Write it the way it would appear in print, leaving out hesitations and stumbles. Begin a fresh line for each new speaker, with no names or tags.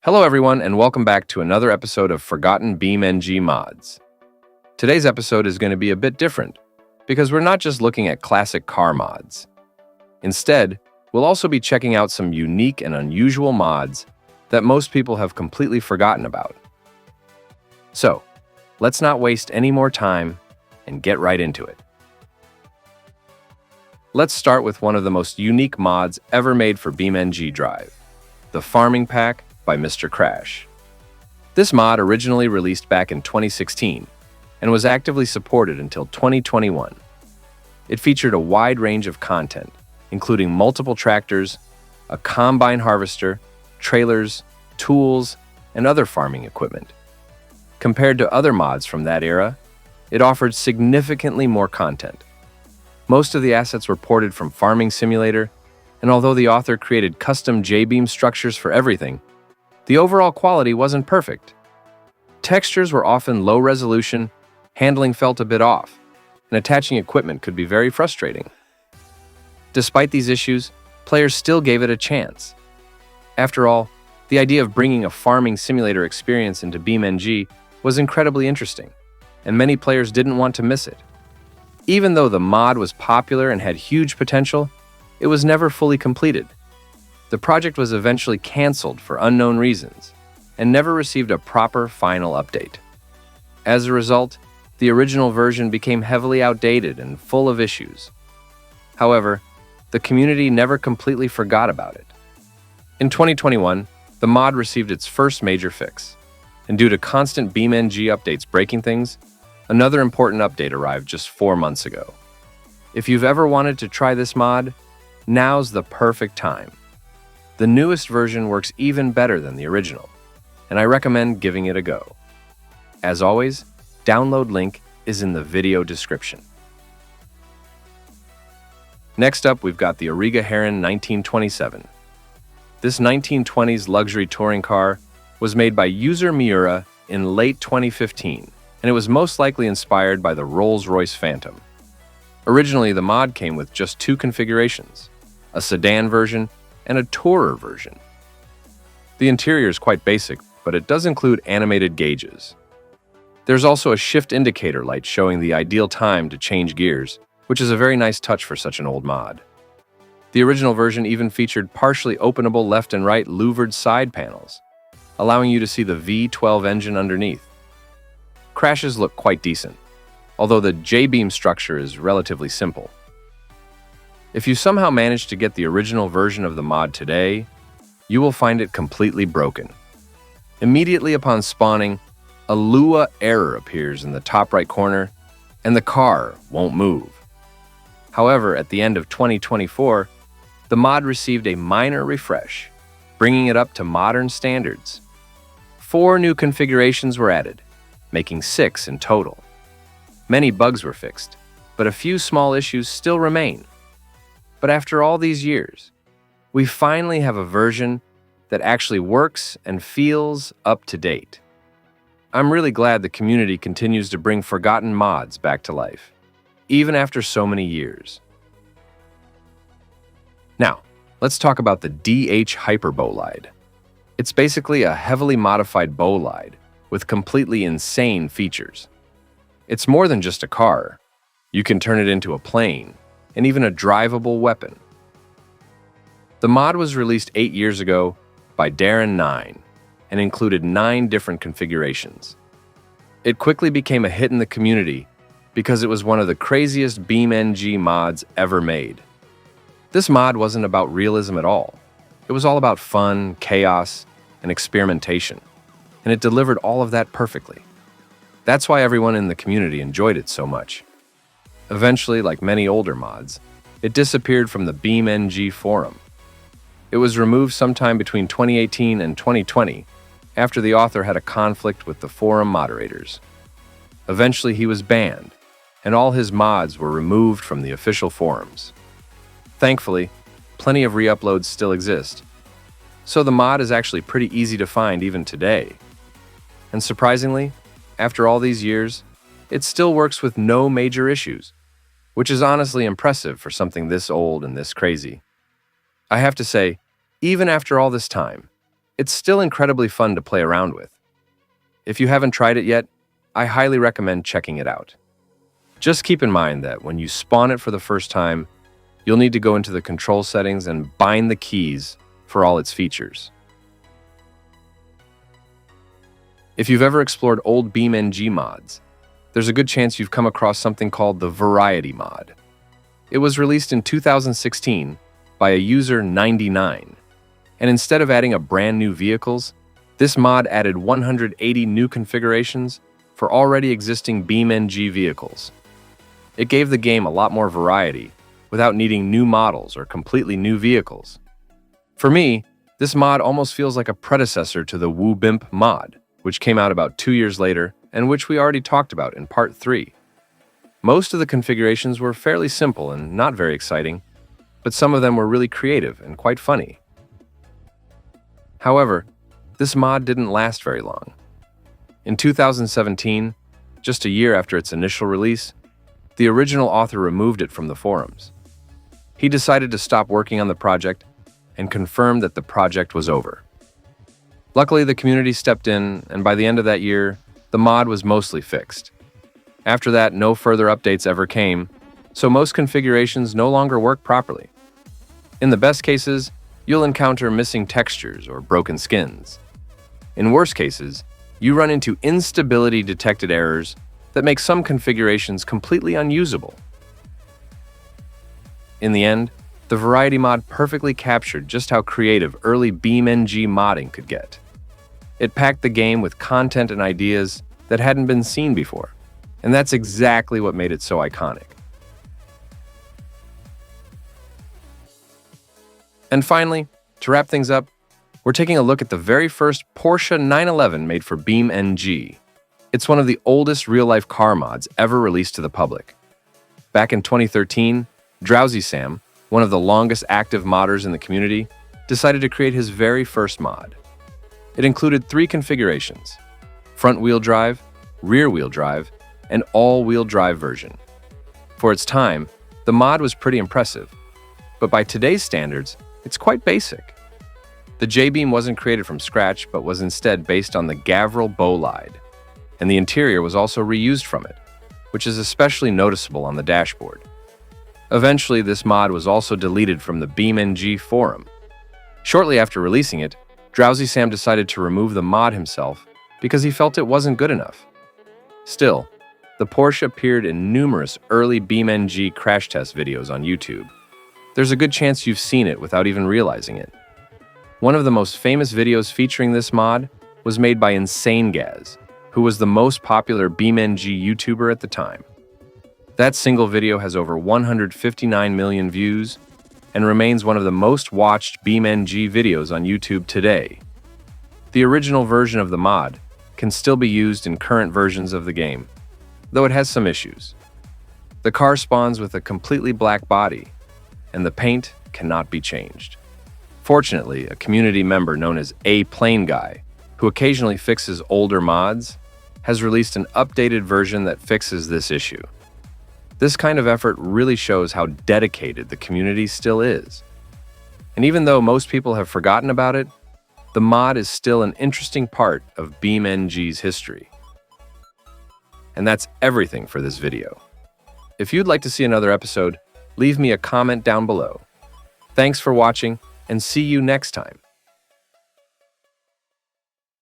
Hello everyone, and welcome back to another episode of Forgotten BeamNG Mods. Today's episode is going to be a bit different, because we're not just looking at classic car mods. Instead, we'll also be checking out some unique and unusual mods that most people have completely forgotten about. So, let's not waste any more time and get right into it. Let's start with one of the most unique mods ever made for BeamNG.drive, the Farming Pack by Mr. Crash. This mod originally released back in 2016 and was actively supported until 2021. It featured a wide range of content, including multiple tractors, a combine harvester, trailers, tools, and other farming equipment. Compared to other mods from that era, it offered significantly more content. Most of the assets were ported from Farming Simulator, and although the author created custom J-beam structures for everything, the overall quality wasn't perfect. Textures were often low resolution, handling felt a bit off, and attaching equipment could be very frustrating. Despite these issues, players still gave it a chance. After all, the idea of bringing a farming simulator experience into BeamNG was incredibly interesting, and many players didn't want to miss it. Even though the mod was popular and had huge potential, it was never fully completed. The project was eventually canceled for unknown reasons and never received a proper final update. As a result, the original version became heavily outdated and full of issues. However, the community never completely forgot about it. In 2021, the mod received its first major fix, and due to constant BeamNG updates breaking things, another important update arrived just 4 months ago. If you've ever wanted to try this mod, now's the perfect time. The newest version works even better than the original, and I recommend giving it a go. As always, download link is in the video description. Next up, we've got the Origa Heron 1927. This 1920s luxury touring car was made by user Miura in late 2015, and it was most likely inspired by the Rolls-Royce Phantom. Originally, the mod came with just 2 configurations, a sedan version and a tourer version. The interior is quite basic, but it does include animated gauges. There's also a shift indicator light showing the ideal time to change gears, which is a very nice touch for such an old mod. The original version even featured partially openable left and right louvered side panels, allowing you to see the V12 engine underneath. Crashes look quite decent, although the J-beam structure is relatively simple. If you somehow manage to get the original version of the mod today, you will find it completely broken. Immediately upon spawning, a Lua error appears in the top right corner, and the car won't move. However, at the end of 2024, the mod received a minor refresh, bringing it up to modern standards. 4 new configurations were added, making 6 in total. Many bugs were fixed, but a few small issues still remain. But after all these years, we finally have a version that actually works and feels up to date. I'm really glad the community continues to bring forgotten mods back to life, even after so many years. Now, let's talk about the DH Hyper Bolide. It's basically a heavily modified bolide with completely insane features. It's more than just a car. You can turn it into a plane, and even a drivable weapon. The mod was released 8 years ago by Darren9 and included 9 different configurations. It quickly became a hit in the community because it was one of the craziest BeamNG mods ever made. This mod wasn't about realism at all. It was all about fun, chaos, and experimentation, and it delivered all of that perfectly. That's why everyone in the community enjoyed it so much. Eventually, like many older mods, it disappeared from the BeamNG forum. It was removed sometime between 2018 and 2020 after the author had a conflict with the forum moderators. Eventually, he was banned, and all his mods were removed from the official forums. Thankfully, plenty of re-uploads still exist, so the mod is actually pretty easy to find even today. And surprisingly, after all these years, it still works with no major issues, which is honestly impressive for something this old and this crazy. I have to say, even after all this time, It's still incredibly fun to play around with. If you haven't tried it yet, I highly recommend checking it out. Just keep in mind that when you spawn it for the first time, you'll need to go into the control settings and bind the keys for all its features. If you've ever explored old BeamNG mods, there's a good chance you've come across something called the Variety mod. It was released in 2016 by a user 99, and instead of adding a brand new vehicles, this mod added 180 new configurations for already existing BeamNG vehicles. It gave the game a lot more variety without needing new models or completely new vehicles. For me, this mod almost feels like a predecessor to the WooBimp mod, which came out about 2 years later and which we already talked about in Part 3. Most of the configurations were fairly simple and not very exciting, but some of them were really creative and quite funny. However, this mod didn't last very long. In 2017, just a year after its initial release, the original author removed it from the forums. He decided to stop working on the project and confirmed that the project was over. Luckily, the community stepped in, and by the end of that year, the mod was mostly fixed. After that, no further updates ever came, so most configurations no longer work properly. In the best cases, you'll encounter missing textures or broken skins. In worse cases, you run into instability-detected errors that make some configurations completely unusable. In the end, the Variety mod perfectly captured just how creative early BeamNG modding could get. It packed the game with content and ideas that hadn't been seen before, and that's exactly what made it so iconic. And finally, to wrap things up, we're taking a look at the very first Porsche 911 made for BeamNG. It's one of the oldest real-life car mods ever released to the public. Back in 2013, Drowsy Sam, one of the longest active modders in the community, decided to create his very first mod. It included 3 configurations: front-wheel drive, rear-wheel drive, and all-wheel drive version. For its time, the mod was pretty impressive, but by today's standards, it's quite basic. The J-beam wasn't created from scratch, but was instead based on the Gavril bolide, and the interior was also reused from it, which is especially noticeable on the dashboard. Eventually, this mod was also deleted from the BeamNG forum. Shortly after releasing it, Drowsy Sam decided to remove the mod himself because he felt it wasn't good enough. Still, the Porsche appeared in numerous early BeamNG crash test videos on YouTube. There's a good chance you've seen it without even realizing it. One of the most famous videos featuring this mod was made by Insane Gaz, who was the most popular BeamNG YouTuber at the time. That single video has over 159 million views and remains one of the most watched BeamNG videos on YouTube today. The original version of the mod can still be used in current versions of the game, though it has some issues. The car spawns with a completely black body, and the paint cannot be changed. Fortunately, a community member known as A Plane Guy, who occasionally fixes older mods, has released an updated version that fixes this issue. This kind of effort really shows how dedicated the community still is. And even though most people have forgotten about it, the mod is still an interesting part of BeamNG's history. And that's everything for this video. If you'd like to see another episode, leave me a comment down below. Thanks for watching, and see you next time.